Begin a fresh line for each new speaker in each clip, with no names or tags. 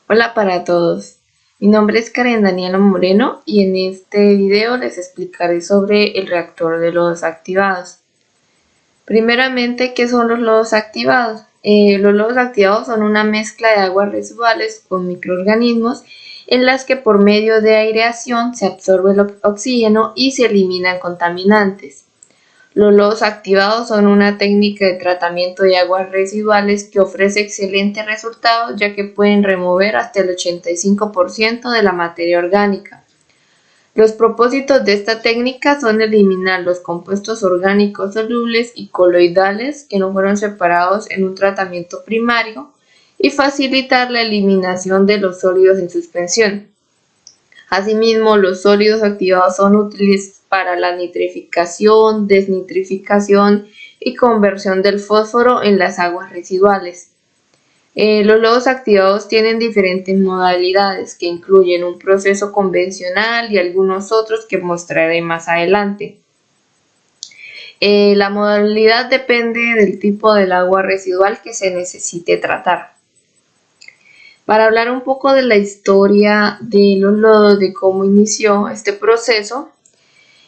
Hola para todos, mi nombre es Karen Daniela Moreno y en este video les explicaré sobre el reactor de lodos activados. Primeramente, ¿qué son los lodos activados? Los lodos activados son una mezcla de aguas residuales con microorganismos en las que por medio de aireación se absorbe el oxígeno y se eliminan contaminantes. Los lodos activados son una técnica de tratamiento de aguas residuales que ofrece excelentes resultados ya que pueden remover hasta el 85% de la materia orgánica. Los propósitos de esta técnica son eliminar los compuestos orgánicos solubles y coloidales que no fueron separados en un tratamiento primario y facilitar la eliminación de los sólidos en suspensión. Asimismo, los sólidos activados son útiles para la nitrificación, desnitrificación y conversión del fósforo en las aguas residuales. Los lodos activados tienen diferentes modalidades que incluyen un proceso convencional y algunos otros que mostraré más adelante. La modalidad depende del tipo del agua residual que se necesite tratar. Para hablar un poco de la historia de los lodos, de cómo inició este proceso,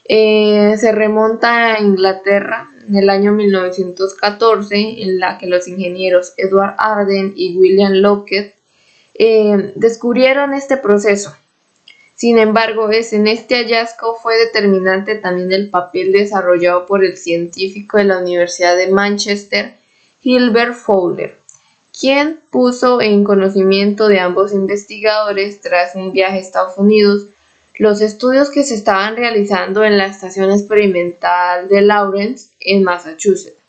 se remonta a Inglaterra en el año 1914, en la que los ingenieros Edward Arden y William Lockett descubrieron este proceso. Sin embargo, en este hallazgo fue determinante también el papel desarrollado por el científico de la Universidad de Manchester, Gilbert Fowler, quien puso en conocimiento de ambos investigadores, tras un viaje a Estados Unidos, los estudios que se estaban realizando en la estación experimental de Lawrence, en Massachusetts,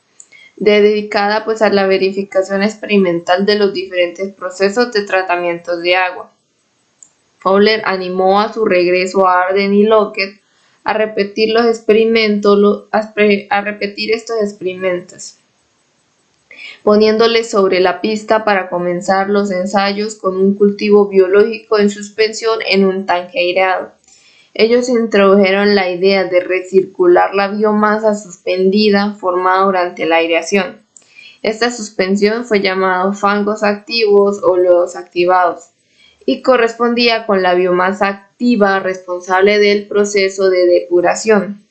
dedicada a la verificación experimental de los diferentes procesos de tratamiento de agua. Fowler animó a su regreso a Arden y Lockett a repetir estos experimentos, poniéndoles sobre la pista para comenzar los ensayos con un cultivo biológico en suspensión en un tanque aireado. Ellos introdujeron la idea de recircular la biomasa suspendida formada durante la aireación. Esta suspensión fue llamada fangos activos o lodos activados y correspondía con la biomasa activa responsable del proceso de depuración.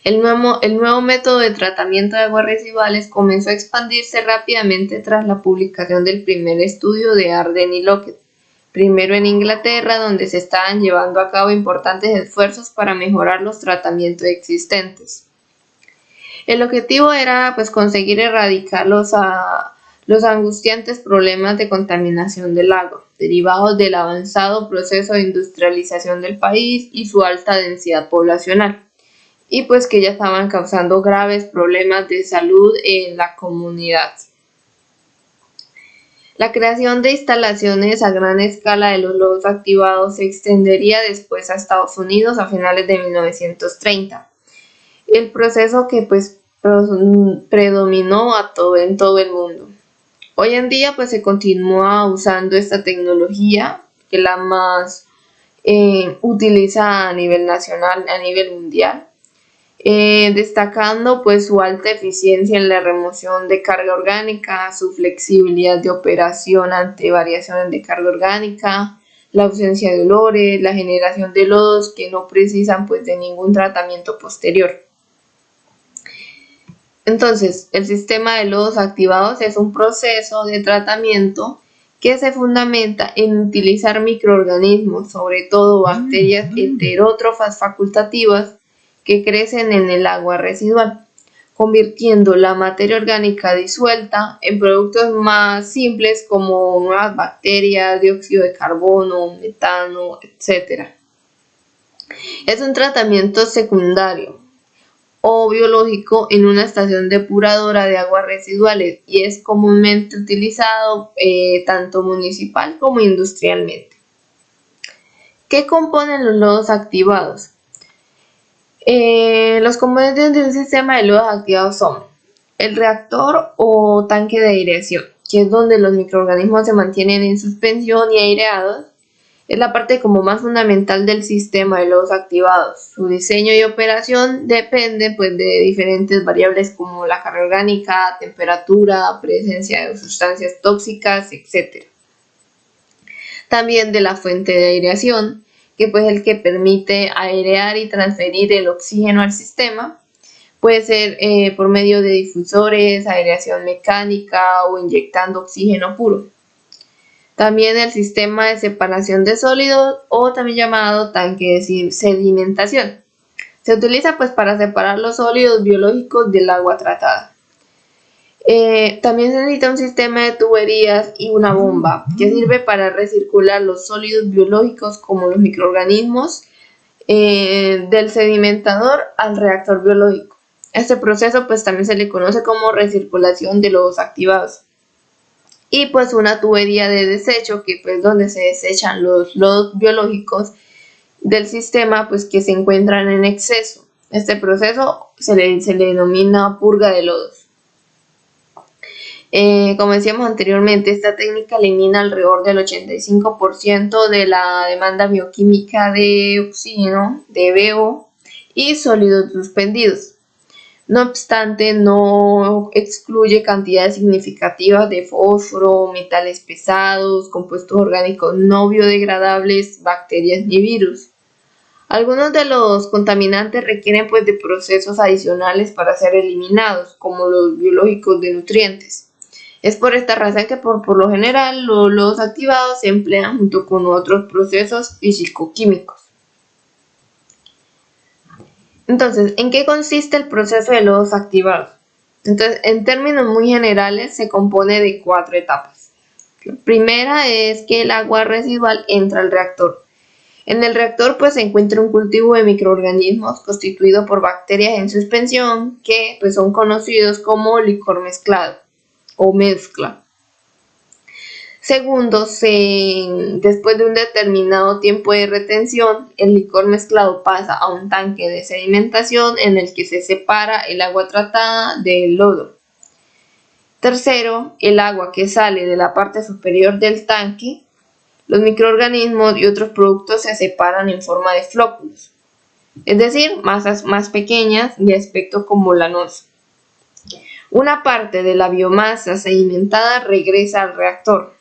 El nuevo método de tratamiento de aguas residuales comenzó a expandirse rápidamente tras la publicación del primer estudio de Arden y Lockett, primero en Inglaterra, donde se estaban llevando a cabo importantes esfuerzos para mejorar los tratamientos existentes. El objetivo era conseguir erradicar los angustiantes problemas de contaminación del agua, derivados del avanzado proceso de industrialización del país y su alta densidad poblacional, y que ya estaban causando graves problemas de salud en la comunidad. La creación de instalaciones a gran escala de los lodos activados se extendería después a Estados Unidos a finales de 1930. El proceso que predominó en todo el mundo. Hoy en día se continúa usando esta tecnología, que es la más utilizada a nivel nacional, a nivel mundial. Destacando su alta eficiencia en la remoción de carga orgánica, su flexibilidad de operación ante variaciones de carga orgánica, la ausencia de olores, la generación de lodos que no precisan de ningún tratamiento posterior. Entonces, el sistema de lodos activados es un proceso de tratamiento que se fundamenta en utilizar microorganismos, sobre todo bacterias heterótrofas facultativas, que crecen en el agua residual, convirtiendo la materia orgánica disuelta en productos más simples como nuevas bacterias, dióxido de carbono, metano, etc. Es un tratamiento secundario o biológico en una estación depuradora de aguas residuales y es comúnmente utilizado tanto municipal como industrialmente. ¿Qué componen los lodos activados? Los componentes de un sistema de lodos activados son el reactor o tanque de aireación, que es donde los microorganismos se mantienen en suspensión y aireados. Es la parte más fundamental del sistema de lodos activados. Su diseño y operación dependen de diferentes variables como la carga orgánica, temperatura, presencia de sustancias tóxicas, etc. También de la fuente de aireación, que pues es el que permite airear y transferir el oxígeno al sistema. Puede ser por medio de difusores, aireación mecánica o inyectando oxígeno puro. También el sistema de separación de sólidos, o también llamado tanque de sedimentación. Se utiliza pues para separar los sólidos biológicos del agua tratada. También se necesita un sistema de tuberías y una bomba que sirve para recircular los sólidos biológicos como los microorganismos del sedimentador al reactor biológico. Este proceso pues también se le conoce como recirculación de lodos activados. Y pues una tubería de desecho, que pues donde se desechan los lodos biológicos del sistema pues que se encuentran en exceso. Este proceso se le denomina purga de lodos. Como decíamos anteriormente, esta técnica elimina alrededor del 85% de la demanda bioquímica de oxígeno, de BO y sólidos suspendidos. No obstante, no excluye cantidades significativas de fósforo, metales pesados, compuestos orgánicos no biodegradables, bacterias ni virus. Algunos de los contaminantes requieren pues de procesos adicionales para ser eliminados, como los biológicos de nutrientes. Es por esta razón que por lo general los lodos activados se emplean junto con otros procesos físico-químicos. Entonces, ¿en qué consiste el proceso de lodos activados? Entonces, en términos muy generales, se compone de 4 etapas. La primera es que el agua residual entra al reactor. En el reactor pues se encuentra un cultivo de microorganismos constituido por bacterias en suspensión que pues son conocidos como licor mezclado o mezcla. Segundo, después de un determinado tiempo de retención, el licor mezclado pasa a un tanque de sedimentación en el que se separa el agua tratada del lodo. Tercero, el agua que sale de la parte superior del tanque, los microorganismos y otros productos se separan en forma de flóculos, es decir, masas más pequeñas de aspecto como lanoso. Una parte de la biomasa sedimentada regresa al reactor.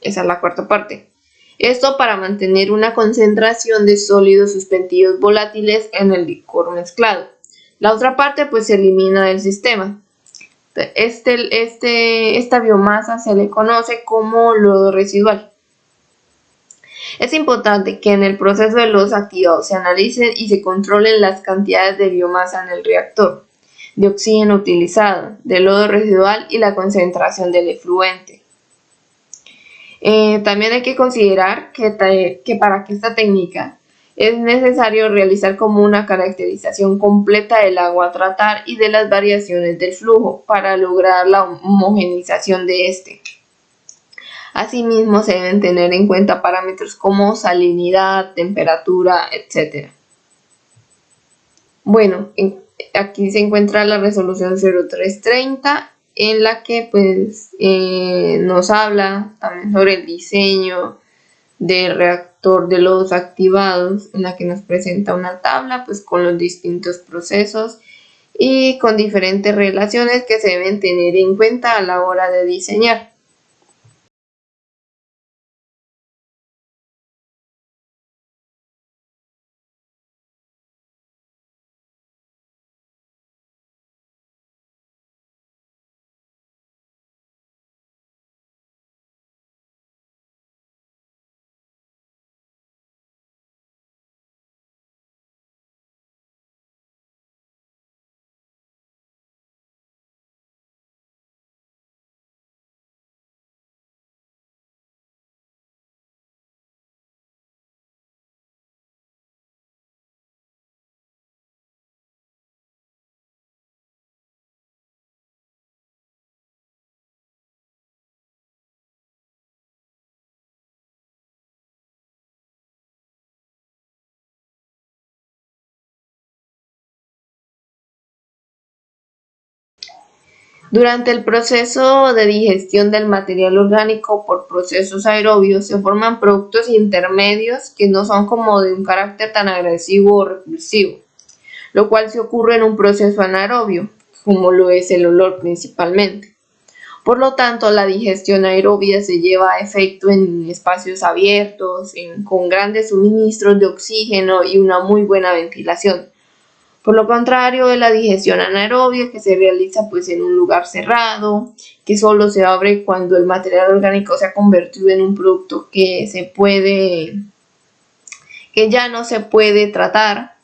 Esa es la cuarta parte. Esto para mantener una concentración de sólidos suspendidos volátiles en el licor mezclado. La otra parte pues se elimina del sistema. Esta biomasa se le conoce como lodo residual. Es importante que en el proceso de lodos activados se analicen y se controlen las cantidades de biomasa en el reactor, de oxígeno utilizado, de lodo residual y la concentración del efluente. También hay que considerar que para que esta técnica es necesario realizar como una caracterización completa del agua a tratar y de las variaciones del flujo para lograr la homogenización de este. Asimismo, se deben tener en cuenta parámetros como salinidad, temperatura, etc. Bueno, aquí se encuentra la resolución 0330, en la que pues nos habla también sobre el diseño del reactor de lodos activados, en la que nos presenta una tabla pues con los distintos procesos y con diferentes relaciones que se deben tener en cuenta a la hora de diseñar. Durante el proceso de digestión del material orgánico por procesos aerobios se forman productos intermedios que no son como de un carácter tan agresivo o repulsivo, lo cual se ocurre en un proceso anaerobio, como lo es el olor principalmente. Por lo tanto, la digestión aerobia se lleva a efecto en espacios abiertos, con grandes suministros de oxígeno y una muy buena ventilación. Por lo contrario de la digestión anaerobia, que se realiza pues en un lugar cerrado, que solo se abre cuando el material orgánico se ha convertido en un producto que ya no se puede tratar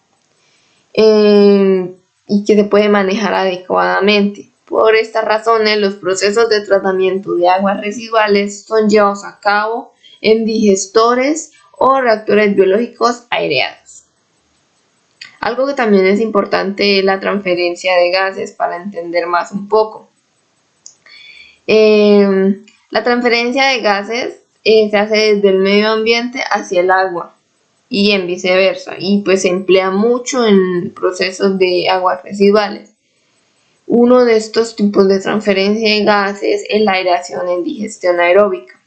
y que se puede manejar adecuadamente. Por estas razones, los procesos de tratamiento de aguas residuales son llevados a cabo en digestores o reactores biológicos aireados. Algo que también es importante es la transferencia de gases para entender más un poco. La transferencia de gases se hace desde el medio ambiente hacia el agua y en viceversa, y pues se emplea mucho en procesos de aguas residuales. Uno de estos tipos de transferencia de gases es la aireación en digestión aeróbica.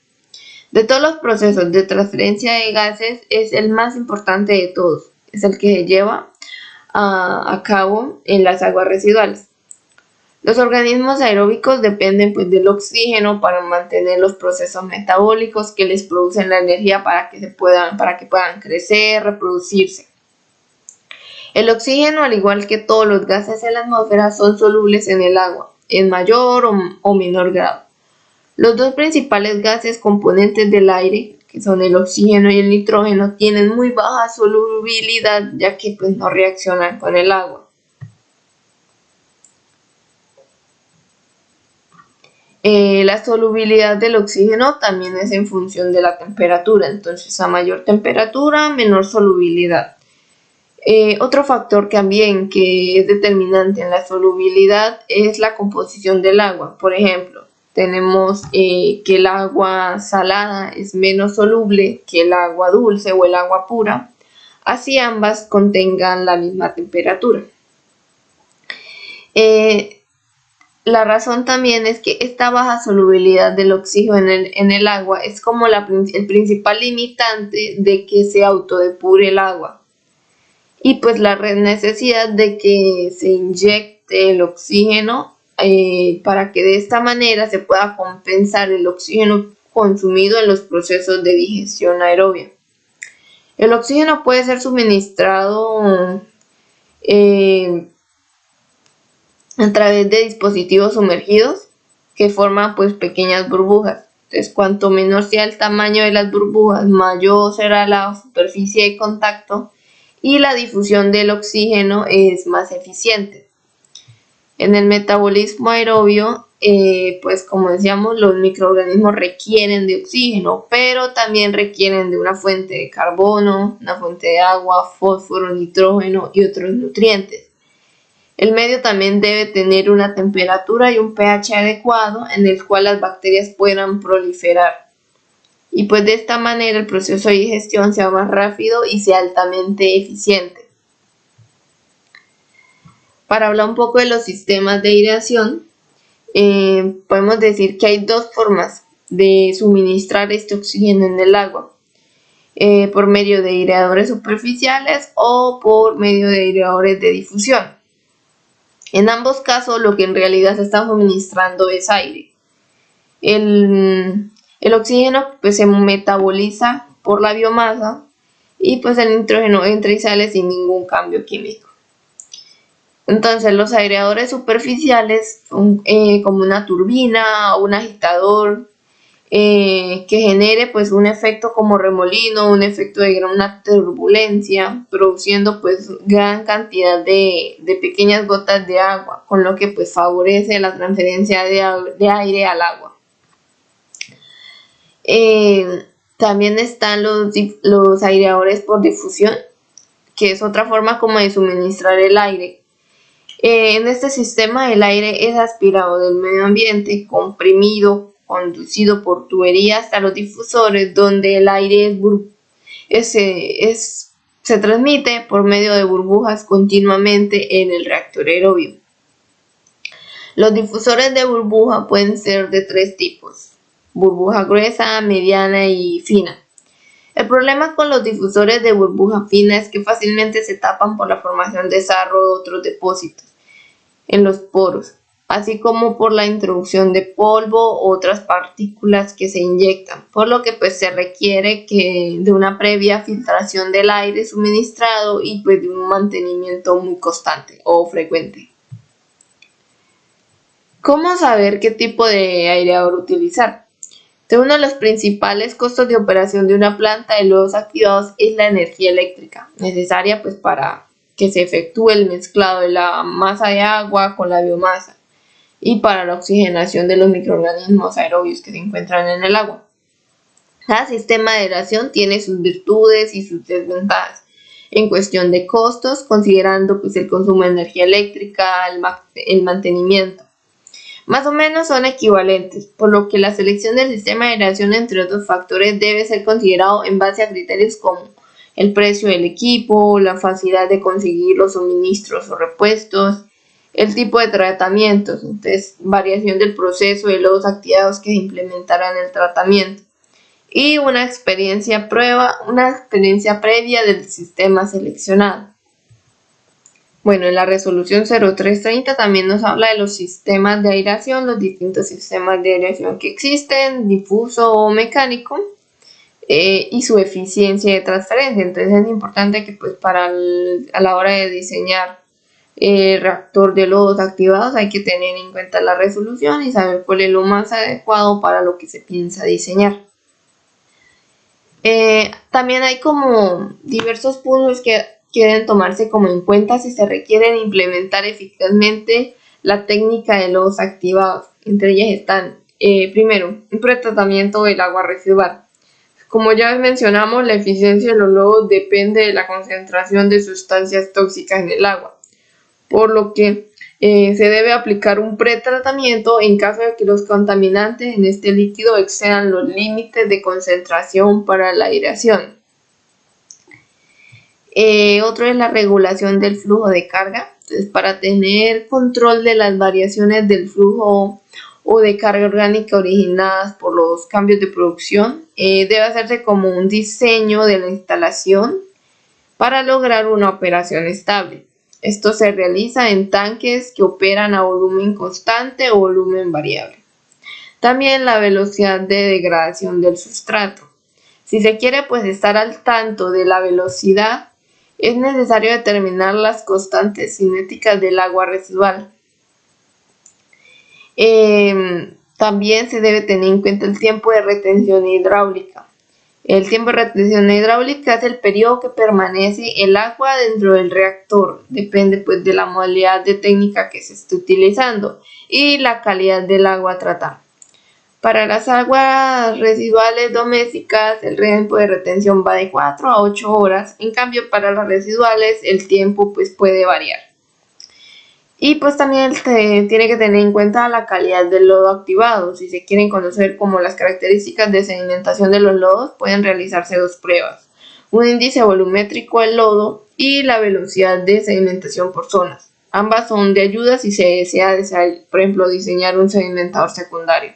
De todos los procesos de transferencia de gases es el más importante de todos, es el que se lleva a cabo en las aguas residuales. Los organismos aeróbicos dependen pues del oxígeno para mantener los procesos metabólicos que les producen la energía para que puedan crecer, reproducirse. El oxígeno, al igual que todos los gases en la atmósfera, son solubles en el agua, en mayor o menor grado. Los dos principales gases componentes del aire, que son el oxígeno y el nitrógeno, tienen muy baja solubilidad, ya que pues, no reaccionan con el agua. La solubilidad del oxígeno también es en función de la temperatura, entonces a mayor temperatura, menor solubilidad. Otro factor también que es determinante en la solubilidad es la composición del agua. Por ejemplo, tenemos que el agua salada es menos soluble que el agua dulce o el agua pura, así ambas contengan la misma temperatura. La razón también es que esta baja solubilidad del oxígeno en el agua es como el principal limitante de que se autodepure el agua. Y pues la necesidad de que se inyecte el oxígeno para que de esta manera se pueda compensar el oxígeno consumido en los procesos de digestión aerobia. El oxígeno puede ser suministrado a través de dispositivos sumergidos que forman pues pequeñas burbujas. Entonces, cuanto menor sea el tamaño de las burbujas, mayor será la superficie de contacto y la difusión del oxígeno es más eficiente. En el metabolismo aerobio, pues como decíamos, los microorganismos requieren de oxígeno, pero también requieren de una fuente de carbono, una fuente de agua, fósforo, nitrógeno y otros nutrientes. El medio también debe tener una temperatura y un pH adecuado en el cual las bacterias puedan proliferar. Y pues de esta manera el proceso de digestión sea más rápido y sea altamente eficiente. Para hablar un poco de los sistemas de aireación, podemos decir que hay dos formas de suministrar este oxígeno en el agua. Por medio de aireadores superficiales o por medio de aireadores de difusión. En ambos casos lo que en realidad se está suministrando es aire. El oxígeno pues se metaboliza por la biomasa y pues el nitrógeno entra y sale sin ningún cambio químico. Entonces los aireadores superficiales son como una turbina o un agitador que genere pues un efecto como remolino, un efecto de gran turbulencia, produciendo pues gran cantidad de pequeñas gotas de agua, con lo que pues favorece la transferencia de aire al agua. También están los aireadores por difusión, que es otra forma como de suministrar el aire. En este sistema el aire es aspirado del medio ambiente, comprimido, conducido por tuberías hasta los difusores, donde el aire se transmite por medio de burbujas continuamente en el reactor aerobio. Los difusores de burbuja pueden ser de tres tipos: burbuja gruesa, mediana y fina. El problema con los difusores de burbuja fina es que fácilmente se tapan por la formación de sarro u otros depósitos en los poros. así como por la introducción de polvo u otras partículas que se inyectan, por lo que pues se requiere de una previa filtración del aire suministrado y pues de un mantenimiento muy constante o frecuente. ¿Cómo saber qué tipo de aireador utilizar? Entonces, uno de los principales costos de operación de una planta de lodos activados es la energía eléctrica necesaria pues para que se efectúe el mezclado de la masa de agua con la biomasa y para la oxigenación de los microorganismos aerobios que se encuentran en el agua. Cada sistema de aireación tiene sus virtudes y sus desventajas en cuestión de costos, considerando pues, el consumo de energía eléctrica, el mantenimiento. Más o menos son equivalentes, por lo que la selección del sistema de aireación, entre otros factores, debe ser considerado en base a criterios como el precio del equipo, la facilidad de conseguir los suministros o repuestos, el tipo de tratamientos, entonces variación del proceso de lodos activados que se implementará en el tratamiento y una experiencia previa del sistema seleccionado. Bueno, en la resolución 0330 también nos habla de los sistemas de aireación, los distintos sistemas de aireación que existen, difuso o mecánico, y su eficiencia de transferencia. Entonces es importante que pues a la hora de diseñar el reactor de lodos activados hay que tener en cuenta la resolución y saber cuál es lo más adecuado para lo que se piensa diseñar. También hay como diversos puntos que deben tomarse como en cuenta si se requieren implementar eficazmente la técnica de lodos activados. Entre ellas están, primero, un pretratamiento del agua residual. Como ya mencionamos, la eficiencia de los lodos depende de la concentración de sustancias tóxicas en el agua, por lo que se debe aplicar un pretratamiento en caso de que los contaminantes en este líquido excedan los límites de concentración para la aireación. Otro es la regulación del flujo de carga. Entonces, para tener control de las variaciones del flujo o de carga orgánica originadas por los cambios de producción, debe hacerse como un diseño de la instalación para lograr una operación estable. Esto se realiza en tanques que operan a volumen constante o volumen variable. También la velocidad de degradación del sustrato. Si se quiere pues estar al tanto de la velocidad, es necesario determinar las constantes cinéticas del agua residual. También se debe tener en cuenta el tiempo de retención hidráulica. El tiempo de retención hidráulica es el periodo que permanece el agua dentro del reactor. Depende pues de la modalidad de técnica que se esté utilizando y la calidad del agua a tratar. Para las aguas residuales domésticas, el tiempo de retención va de 4 a 8 horas. En cambio, para las residuales, el tiempo pues puede variar. Y pues también tiene que tener en cuenta la calidad del lodo activado. Si se quieren conocer como las características de sedimentación de los lodos, pueden realizarse dos pruebas. Un índice volumétrico del lodo y la velocidad de sedimentación por zonas. Ambas son de ayuda si se desea, por ejemplo, diseñar un sedimentador secundario.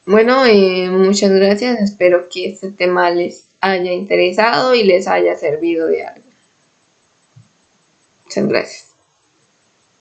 Bueno, muchas gracias. Espero que este tema les haya interesado y les haya servido de algo. Muchas gracias.